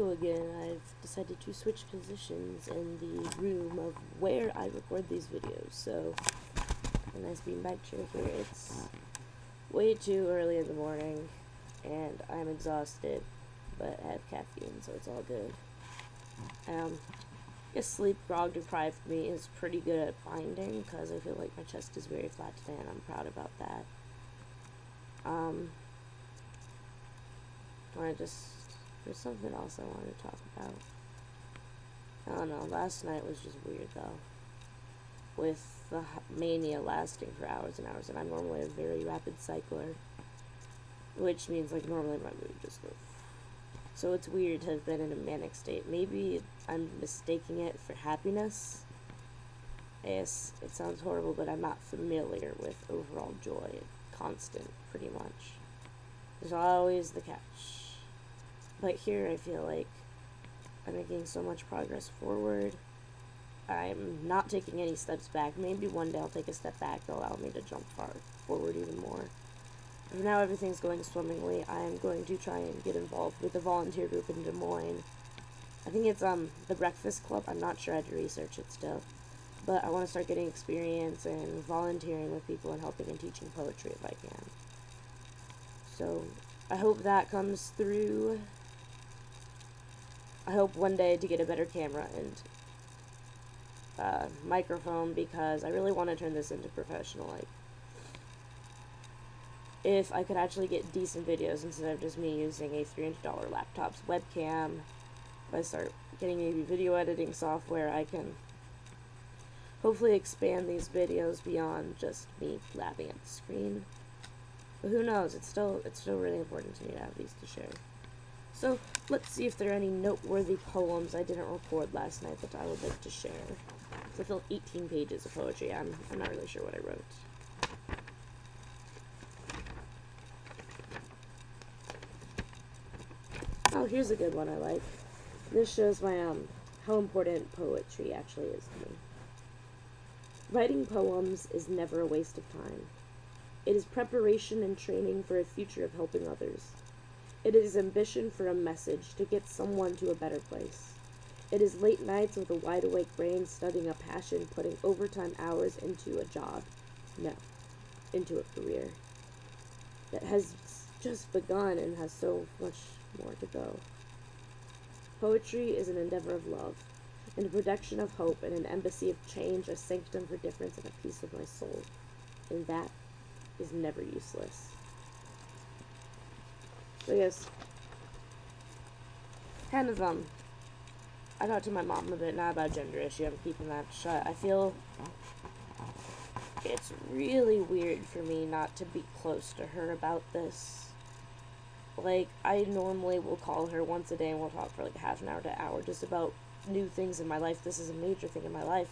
hello again. I've decided to switch positions in the room of where I record these videos, so a nice beanbag chair here. It's way too early in the morning, and I'm exhausted, but I have caffeine, so it's all good. I guess sleep grog deprived me is pretty good at binding, because I feel like my chest is very flat today, and I'm proud about that. There's something else I wanted to talk about. I don't know, last night was just weird though, with the mania lasting for hours and hours, and I'm normally a very rapid cycler, which means like normally my mood just goes. So it's weird to have been in a manic state. Maybe I'm mistaking it for happiness. Yes, it sounds horrible, but I'm not familiar with overall joy. Constant, pretty much. There's always the catch. But here I feel like I'm making so much progress forward. I'm not taking any steps back. Maybe one day I'll take a step back to allow me to jump forward even more. For now, everything's going swimmingly. I am going to try and get involved with a volunteer group in Des Moines. I think it's the Breakfast Club. I'm not sure. I had to research it still. But I want to start getting experience and volunteering with people and helping and teaching poetry if I can. So I hope that comes through. I hope one day to get a better camera and microphone, because I really want to turn this into professional. Like, if I could actually get decent videos instead of just me using a $300 laptop's webcam, if I start getting maybe video editing software, I can hopefully expand these videos beyond just me laughing at the screen. But who knows? It's still really important to me to have these to share. So let's see if there are any noteworthy poems I didn't record last night that I would like to share. So I filled 18 pages of poetry. I'm not really sure what I wrote. Oh, here's a good one I like. This shows my how important poetry actually is to me. Writing poems is never a waste of time. It is preparation and training for a future of helping others. It is ambition for a message to get someone to a better place. It is late nights with a wide-awake brain studying a passion, putting overtime hours into a job. No, into a career that has just begun and has so much more to go. Poetry is an endeavor of love, and a production of hope, and an embassy of change, a sanctum for difference, and a piece of my soul. And that is never useless. So yes, kind of, I talked to my mom a bit, not about gender issue, I'm keeping that shut. I feel it's really weird for me not to be close to her about this. Like, I normally will call her once a day and we'll talk for like a half an hour to an hour just about new things in my life. This is a major thing in my life,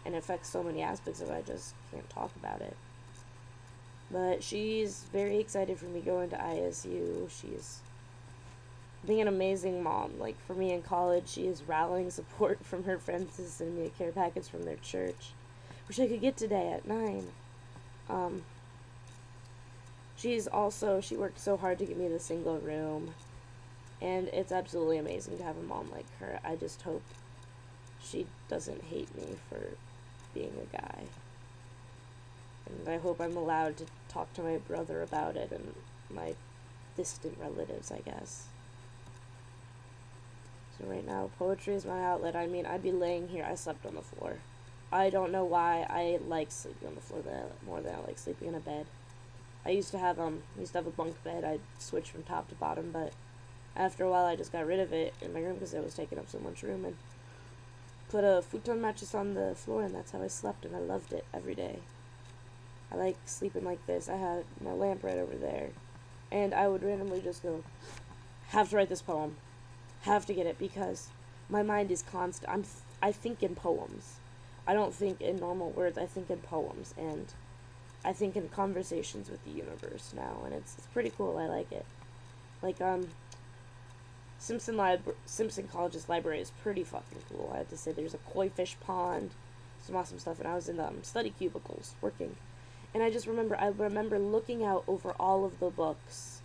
and it affects so many aspects of it, I just can't talk about it. But she's very excited for me going to ISU. She's being an amazing mom. Like, for me in college, she is rallying support from her friends to send me a care package from their church, which I could get today at 9. She worked so hard to get me the single room, and it's absolutely amazing to have a mom like her. I just hope she doesn't hate me for being a guy. And I hope I'm allowed to talk to my brother about it and my distant relatives, I guess. So right now, poetry is my outlet. I mean, I'd be laying here. I slept on the floor. I don't know why I like sleeping on the floor more than I like sleeping in a bed. I used to have a bunk bed. I'd switch from top to bottom, but after a while I just got rid of it in my room because it was taking up so much room, and put a futon mattress on the floor, and that's how I slept, and I loved it every day. I like sleeping like this. I had my lamp right over there, and I would randomly just go, have to write this poem, have to get it, because my mind is constant. I think in poems. I don't think in normal words. I think in poems, and I think in conversations with the universe now, and it's pretty cool. I like it. Like, Simpson College's library is pretty fucking cool. I have to say, there's a koi fish pond, some awesome stuff, and I was in the study cubicles working. And I remember looking out over all of the books,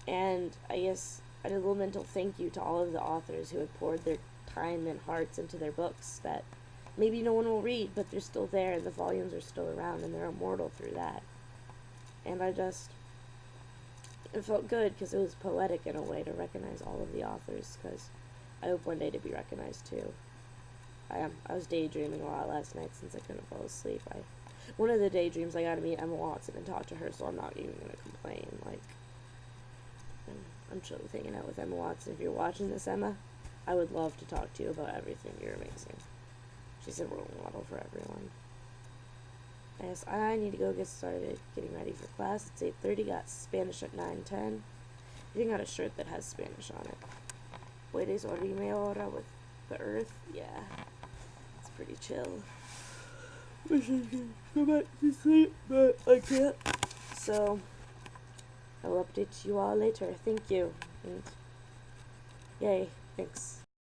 and I guess I did a little mental thank you to all of the authors who have poured their time and hearts into their books that maybe no one will read, but they're still there, and the volumes are still around, and they're immortal through that. And it felt good because it was poetic in a way to recognize all of the authors, because I hope one day to be recognized too. I was daydreaming a lot last night since I couldn't fall asleep. One of the daydreams I got to meet Emma Watson and talk to her, so I'm not even going to complain. Like, I'm chill with hanging out with Emma Watson. If you're watching this, Emma, I would love to talk to you about everything. You're amazing. She's a role model for everyone. Yes, I need to go get started getting ready for class. It's 8:30. Got Spanish at 9:10. I even got a shirt that has Spanish on it. Puedes oírme ahora with the earth. Yeah, it's pretty chill. Wish I could go back to sleep, but I can't. So, I'll update you all later. Thank you. And yay, thanks.